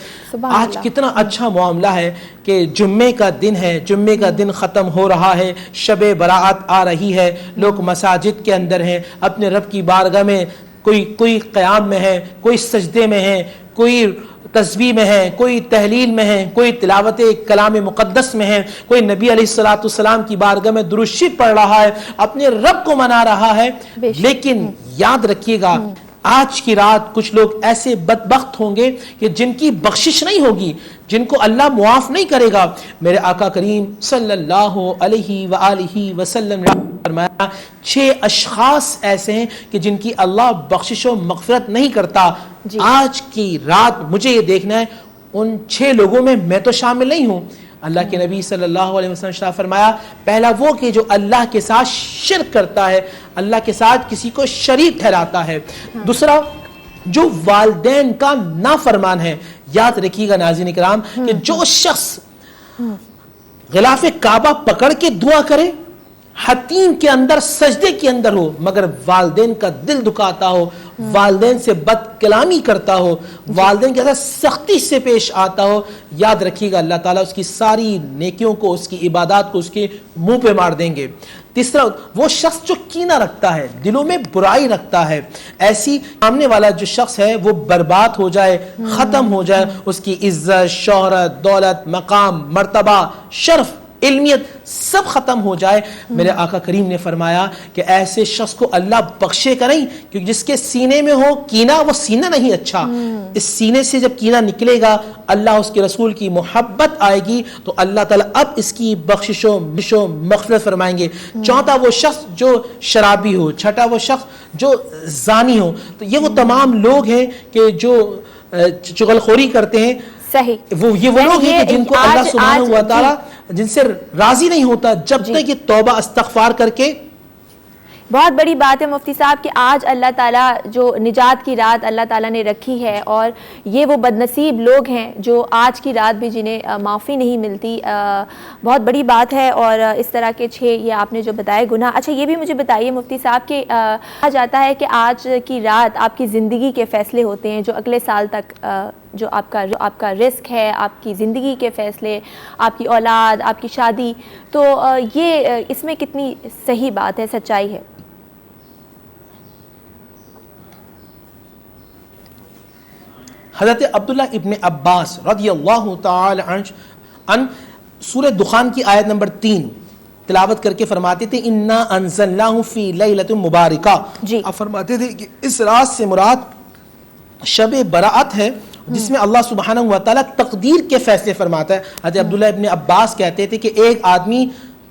آج کتنا اچھا معاملہ ہے کہ جمعے کا دن ہے، جمعے کا دن ختم ہو رہا ہے، شب برات آ رہی ہے، لوگ مساجد کے اندر ہیں، اپنے رب کی بارگاہ میں کوئی قیام میں ہے، کوئی سجدے میں ہے، کوئی تسبیح میں ہے، کوئی تحلیل میں ہے، کوئی تلاوت کلام مقدس میں ہے، کوئی نبی علیہ السلام کی بارگاہ میں درود شریف پڑھ رہا ہے، اپنے رب کو منا رہا ہے۔ لیکن یاد رکھیے گا آج کی رات کچھ لوگ ایسے بدبخت ہوں گے کہ جن کی بخشش نہیں ہوگی, جن کو اللہ معاف نہیں کرے گا. میرے آقا کریم صلی اللہ علیہ وآلہ وسلم نے فرمایا 6 اشخاص ایسے ہیں کہ جن کی اللہ بخشش و مغفرت نہیں کرتا. آج کی رات مجھے یہ دیکھنا ہے ان 6 لوگوں میں تو شامل نہیں ہوں. اللہ کے نبی صلی اللہ علیہ وسلم نے فرمایا پہلا وہ کہ جو اللہ کے ساتھ شرک کرتا ہے, اللہ کے ساتھ کسی کو شریک ٹھہراتا ہے. دوسرا جو والدین کا نافرمان ہے. یاد رکھیے گا ناظرین کرام کہ جو شخص غلاف کعبہ پکڑ کے دعا کرے, حتیم کے اندر سجدے کے اندر ہو, مگر والدین کا دل دکھاتا ہو, والدین سے بد کلامی کرتا ہو, والدین کے ساتھ سختی سے پیش آتا ہو, یاد رکھیے گا اللہ تعالیٰ اس کی ساری نیکیوں کو, اس کی عبادات کو اس کے منہ پہ مار دیں گے. تیسرا وہ شخص جو کینہ رکھتا ہے, دلوں میں برائی رکھتا ہے, ایسی سامنے والا جو شخص ہے وہ برباد ہو جائے, ختم ہو جائے, اس کی عزت, شہرت, دولت, مقام, مرتبہ, شرف, علمیت سب ختم ہو جائے. میرے آقا کریم نے فرمایا کہ ایسے شخص کو اللہ بخشے کا نہیں, کیونکہ جس کے سینے میں ہو کینہ وہ سینہ نہیں اچھا. اس سینے سے جب کینہ نکلے گا, اللہ اس کے رسول کی محبت آئے گی تو اللہ تعالیٰ اب اس کی بخشش و مغفرت فرمائیں گے. چوتھا وہ شخص جو شرابی ہو, چھٹا وہ شخص جو زانی ہو. تو یہ وہ تمام لوگ ہیں کہ جو چغلخوری کرتے ہیں. وہ لوگ ہیں کہ جن کو اللہ سبحانہ و تعالیٰ جن سے راضی نہیں ہوتا جب تک یہ توبہ استغفار کر کے. بہت بڑی بات ہے مفتی صاحب کہ آج اللہ تعالیٰ جو نجات کی رات اللہ تعالیٰ نے رکھی ہے, اور یہ وہ بدنصیب لوگ ہیں جو آج کی رات بھی جنہیں معافی نہیں ملتی. بہت بڑی بات ہے. اور اس طرح کے 6 یہ آپ نے جو بتائے گناہ. اچھا یہ بھی مجھے بتائیے مفتی صاحب کہ کہا جاتا ہے کہ آج کی رات آپ کی زندگی کے فیصلے ہوتے ہیں, جو اگلے سال تک جو آپ کا رزق ہے, آپ کی زندگی کے فیصلے, آپ کی اولاد, آپ کی شادی. تو یہ اس میں کتنی صحیح بات ہے, سچائی ہے؟ حضرت عبداللہ ابن عباس رضی اللہ تعالی عنہ سورہ دخان کی آیت نمبر 3 تلاوت کر کے فرماتے تھے انا انزلناہ فی لیلۃ مبارکہ. آپ فرماتے تھے کہ اس رات سے مراد شب برات ہے, جس میں اللہ سبحانہ و تعالیٰ تقدیر کے فیصلے فرماتا ہے. حضرت عبداللہ ابن عباس کہتے تھے کہ ایک آدمی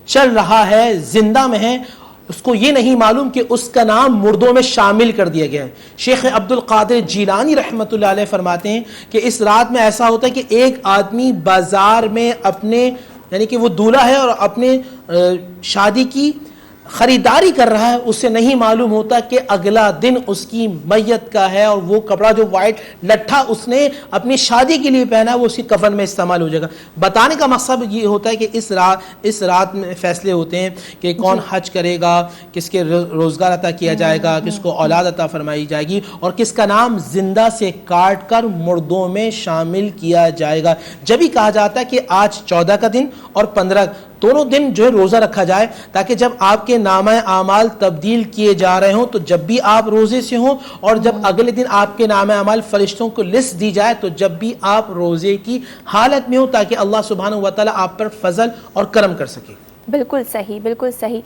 چل رہا ہے, زندہ میں ہے, اس کو یہ نہیں معلوم کہ اس کا نام مردوں میں شامل کر دیا گیا ہے. شیخ عبد القادر جیلانی رحمۃ اللہ علیہ فرماتے ہیں کہ اس رات میں ایسا ہوتا ہے کہ ایک آدمی بازار میں اپنے یعنی کہ وہ دولہا ہے اور اپنے شادی کی خریداری کر رہا ہے, اسے نہیں معلوم ہوتا کہ اگلا دن اس کی میت کا ہے, اور وہ کپڑا جو وائٹ لٹھا اس نے اپنی شادی کے لیے پہنا ہے وہ اس کی کفن میں استعمال ہو جائے گا. بتانے کا مقصد یہ ہوتا ہے کہ اس رات میں فیصلے ہوتے ہیں کہ کون حج کرے گا, کس کے روزگار عطا کیا جائے گا, کس کو اولاد عطا فرمائی جائے گی, اور کس کا نام زندہ سے کاٹ کر مردوں میں شامل کیا جائے گا. جب ہی کہا جاتا ہے کہ آج 14 کا دن اور 15 دونوں دن جو ہے روزہ رکھا جائے, تاکہ جب آپ کے نامہ اعمال تبدیل کیے جا رہے ہوں تو جب بھی آپ روزے سے ہوں, اور جب اگلے دن آپ کے نامہ اعمال فرشتوں کو لسٹ دی جائے تو جب بھی آپ روزے کی حالت میں ہوں, تاکہ اللہ سبحانہ و تعالیٰ آپ پر فضل اور کرم کر سکے. بالکل صحیح, بالکل صحیح.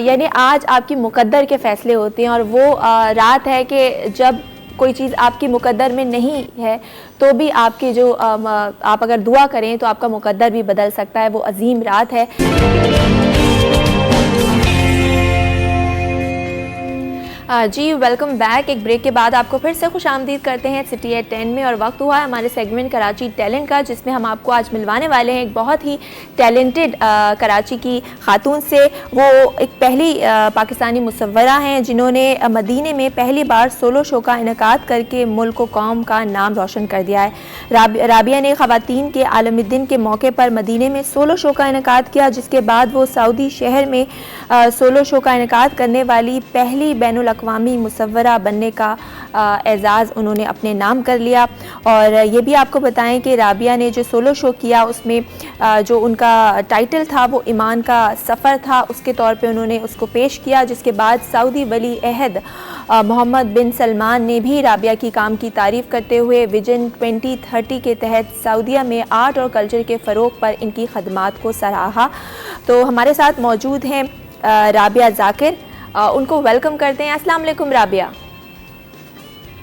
یعنی آج آپ کی مقدر کے فیصلے ہوتے ہیں, اور وہ رات ہے کہ جب کوئی چیز آپ کی مقدر میں نہیں ہے تو بھی آپ کے جو آپ اگر دعا کریں تو آپ کا مقدر بھی بدل سکتا ہے. وہ عظیم رات ہے. جی ویلکم بیک. ایک بریک کے بعد آپ کو پھر سے خوش آمدید کرتے ہیں سٹی ایٹ 10 میں, اور وقت ہوا ہے ہمارے سیگمنٹ کراچی ٹیلنٹ کا, جس میں ہم آپ کو آج ملوانے والے ہیں ایک بہت ہی ٹیلنٹڈ کراچی کی خاتون سے. وہ ایک پہلی پاکستانی مصورہ ہیں جنہوں نے مدینے میں پہلی بار سولو شو کا انعقاد کر کے ملک و قوم کا نام روشن کر دیا ہے. رابعہ نے خواتین کے عالم الدین کے موقع پر مدینے میں سولو شو کا انعقاد کیا, جس کے بعد وہ سعودی شہر میں سولو شو کا انعقاد کرنے والی پہلی بین الاقوامی مصورہ بننے کا اعزاز انہوں نے اپنے نام کر لیا. اور یہ بھی آپ کو بتائیں کہ رابعہ نے جو سولو شو کیا اس میں جو ان کا ٹائٹل تھا وہ ایمان کا سفر تھا, اس کے طور پہ انہوں نے اس کو پیش کیا, جس کے بعد سعودی ولی عہد محمد بن سلمان نے بھی رابعہ کی کام کی تعریف کرتے ہوئے ویژن 2030 کے تحت سعودیہ میں آرٹ اور کلچر کے فروغ پر ان کی خدمات کو سراہا. تو ہمارے ساتھ موجود ہیں رابعہ ذاکر, ان کو ویلکم کرتے ہیں. السلام علیکم رابعہ.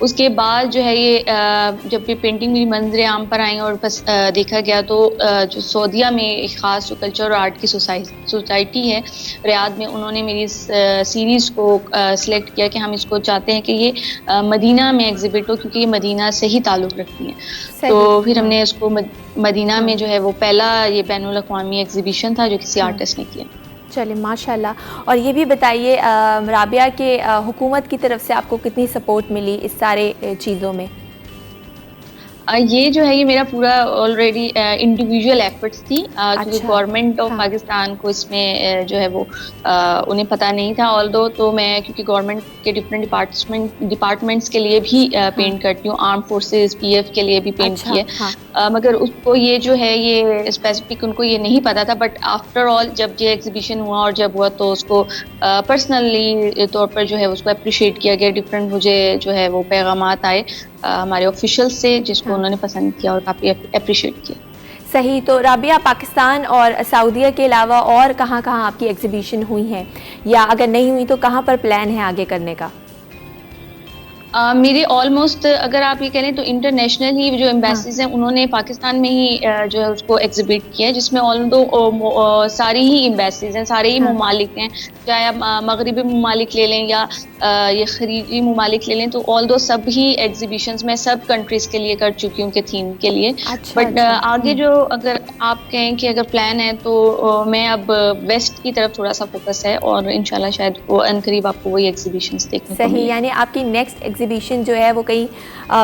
اس کے بعد جو ہے یہ جب یہ پینٹنگ میری منظر عام پر آئیں اور بس دیکھا گیا تو جو سعودیہ میں ایک خاص جو کلچر اور آرٹ کی سوسائٹی ہے ریاض میں، انہوں نے میری اس سیریز کو سلیکٹ کیا کہ ہم اس کو چاہتے ہیں کہ یہ مدینہ میں ایگزیبٹ ہو، کیونکہ یہ مدینہ سے ہی تعلق رکھتی ہیں۔ تو پھر ہم نے اس کو مدینہ میں جو ہے وہ پہلا یہ بین الاقوامی ایگزیبیشن تھا جو کسی آرٹسٹ نے کیا۔ چلیں ماشاءاللہ۔ اور یہ بھی بتائیے رابعہ کہ حکومت کی طرف سے آپ کو کتنی سپورٹ ملی اس سارے چیزوں میں؟ یہ جو ہے یہ میرا پورا آلریڈی انڈیویجول ایفرٹس تھی، کیونکہ گورنمنٹ آف پاکستان کو اس میں جو ہے وہ انہیں پتہ نہیں تھا، آلدو تو میں کیونکہ گورنمنٹ کے ڈفرینٹ ڈپارٹمنٹس کے لیے بھی پینٹ کرتی ہوں، آرم فورسز پی ایف کے لیے بھی پینٹ کیا، مگر اس کو یہ جو ہے یہ اسپیسیفک ان کو یہ نہیں پتا تھا، بٹ آفٹر آل جب یہ ایگزیبیشن ہوا اور جب ہوا تو اس کو پرسنلی طور پر جو ہے اس کو اپریشیٹ کیا گیا، ڈفرینٹ مجھے جو ہے وہ پیغامات آئے ہمارے آفیشیل سے جس کو انہوں نے پسند کیا اور کافی اپریشیٹ کیا۔ صحیح۔ تو رابعہ، پاکستان اور سعودیہ کے علاوہ اور کہاں کہاں آپ کی ایگزیبیشن ہوئی ہیں، یا اگر نہیں ہوئی تو کہاں پر پلان ہے آگے کرنے کا؟ میری آلموسٹ اگر آپ یہ کہیں تو انٹرنیشنل ہی جو ایمبیسیز ہیں انہوں نے پاکستان میں ہی جو ہے اس کو ایگزیبٹ کیا ہے، جس میں ساری ہی ایمبیسیز ہیں، سارے ہی ممالک ہیں، چاہے آپ مغربی ممالک لے لیں یا یہ خلیجی ممالک لے لیں، تو آلدو سب ہی ایگزیبیشنز میں سب کنٹریز کے لیے کر چکی ہوں کہ تھیم کے لیے، بٹ آگے جو اگر آپ کہیں کہ اگر پلان ہے تو میں اب ویسٹ کی طرف تھوڑا سا فوکس ہے، اور انشاءاللہ شاید وہ عنقریب آپ کو وہی ایگزیبیشنز دیکھنے کو ملیں۔ صحیح، یعنی آپ کی نیکسٹ ایگزیبیشن جو ہے وہ کہیں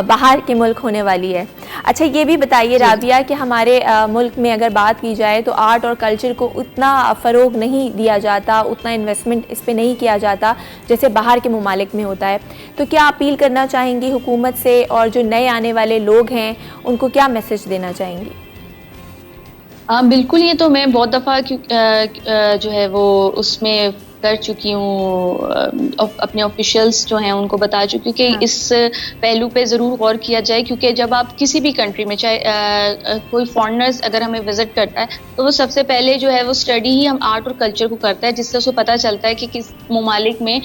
باہر کے ملک ہونے والی ہے۔ اچھا یہ بھی بتائیے رابعہ کہ ہمارے ملک میں اگر بات کی جائے تو آرٹ اور کلچر کو اتنا فروغ نہیں دیا جاتا، اتنا انویسٹمنٹ اس پہ نہیں کیا جاتا جیسے باہر کے ممالک میں ہوتا ہے، تو کیا اپیل کرنا چاہیں گی حکومت سے، اور جو نئے آنے والے لوگ ہیں ان کو کیا میسج دینا چاہیں گی؟ بالکل، یہ تو میں بہت دفعہ جو ہے وہ اس میں کر چکی ہوں، اپنے آفیشیلز جو ہیں ان کو بتا چکی کہ اس پہلو پہ ضرور غور کیا جائے، کیونکہ جب آپ کسی بھی کنٹری میں چاہے کوئی فارنرز اگر ہمیں وزٹ کرتا ہے تو وہ سب سے پہلے جو ہے وہ اسٹڈی ہی ہم آرٹ اور کلچر کو کرتا ہے، جس سے اس کو پتہ چلتا ہے کہ کس ممالک میں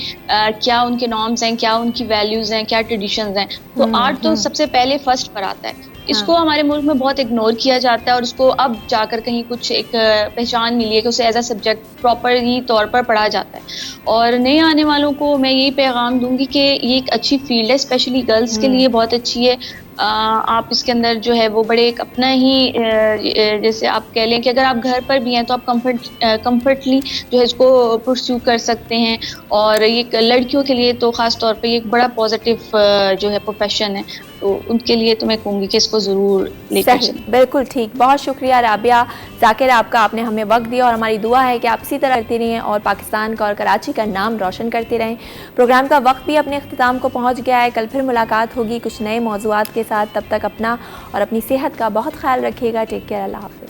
کیا ان کے نارمز ہیں، کیا ان کی ویلیوز ہیں، کیا ٹریڈیشنز ہیں، تو آرٹ تو سب سے پہلے فرسٹ پر آتا ہے۔ اس کو ہمارے ملک میں بہت اگنور کیا جاتا ہے، اور اس کو اب جا کر کہیں کچھ ایک پہچان ملی ہے کہ اسے ایز اے سبجیکٹ پراپرلی طور پر پڑھا جاتا ہے، اور نئے آنے والوں کو میں یہی پیغام دوں گی کہ یہ ایک اچھی فیلڈ ہے، اسپیشلی گرلز کے لیے بہت اچھی ہے۔ آپ اس کے اندر جو ہے وہ بڑے ایک اپنا ہی جیسے آپ کہہ لیں کہ اگر آپ گھر پر بھی ہیں تو آپ کمفرٹلی جو ہے اس کو پرسیو کر سکتے ہیں، اور یہ لڑکیوں کے لیے تو خاص طور پہ یہ ایک بڑا پازیٹیو جو ہے پروفیشن ہے، تو ان کے لیے تو میں کہوں گی کہ اس کو ضرور لے کر چلیں۔ بالکل ٹھیک، بہت شکریہ رابعہ ذاکر آپ نے ہمیں وقت دیا، اور ہماری دعا ہے کہ آپ اسی طرح کرتی رہیں اور پاکستان کا اور کراچی کا نام روشن کرتے رہیں۔ پروگرام کا وقت بھی اپنے اختتام کو پہنچ گیا ہے، کل پھر ملاقات ہوگی کچھ نئے موضوعات کے ساتھ، تب تک اپنا اور اپنی صحت کا بہت خیال رکھیے گا۔ ٹیک کیئر، اللہ حافظ۔